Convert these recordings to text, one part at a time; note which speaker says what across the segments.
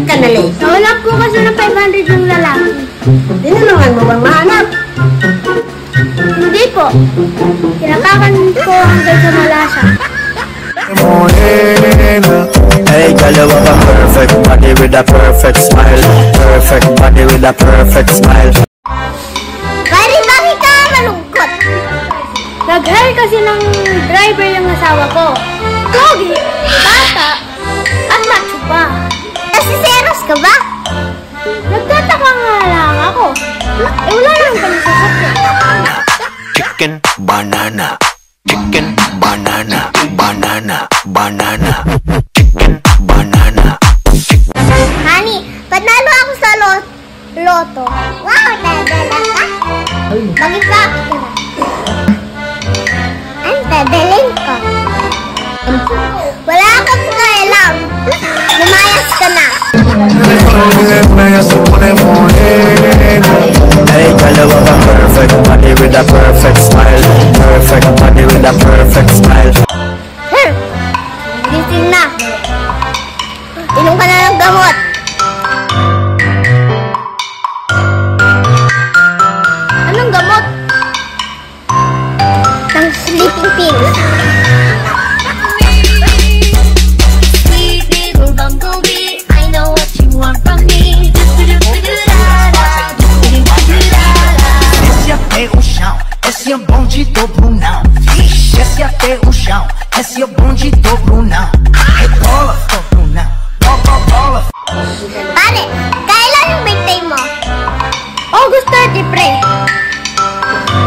Speaker 1: ka na late?
Speaker 2: Nawalan po kasi ng 500 yung lalaki.
Speaker 1: Tinulungan mo bang mahanap?
Speaker 2: Hindi po. Kinakakan ko hanggang sa malasa.
Speaker 3: Hey girl, you have a perfect body with a perfect smile. Perfect body with a perfect smile.
Speaker 2: Pwede bakit ka malungkot? Nag-hire kasi ng driver yung asawa ko. Pogi, bata, at macho pa. Kasi seros ka ba? Nagtataka nga lang ako. Wala lang kami sasakyan.
Speaker 3: Chicken, banana. Chicken, banana. Banana, banana. Chicken, banana.
Speaker 2: Honey, panalo ako sa loto. Wow, dadala ka? Bakit ka na? Ang dadaling ko. Wala akong kailang. Lumayas ka na.
Speaker 3: Hey girl, you have a perfect body with a perfect smile. Perfect body with a perfect smile.
Speaker 2: Gising na. Inom ka na ng gamot. Anong gamot? Ng sleeping pills.
Speaker 4: Sweet little bumblebee, I know what you want from me.
Speaker 5: Desce até o chão, esse é o bonde do Brunão. Desce até o chão, esse é o bonde do Brunão. Rebola, do Brunão, bola.
Speaker 2: Pare, kailan yung birthday mo? August 30, pre.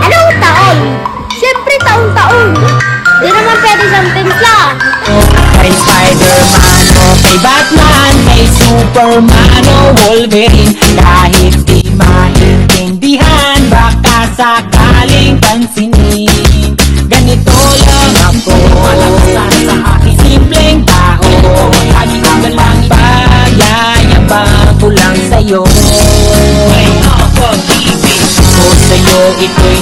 Speaker 2: Anong taon? Siyempre taon-taon. Di naman pwede siyang timpla.
Speaker 6: Kay Spider-Man o kay Batman, kay Superman o Wolverine. Kahit di maintindihan, baka sakaling pansinin. Ganito lang ako, malakasan sa aking simpleng tao. Lagi ka lang bayayabang ko lang sa'yo. Ko sa'yo ito'y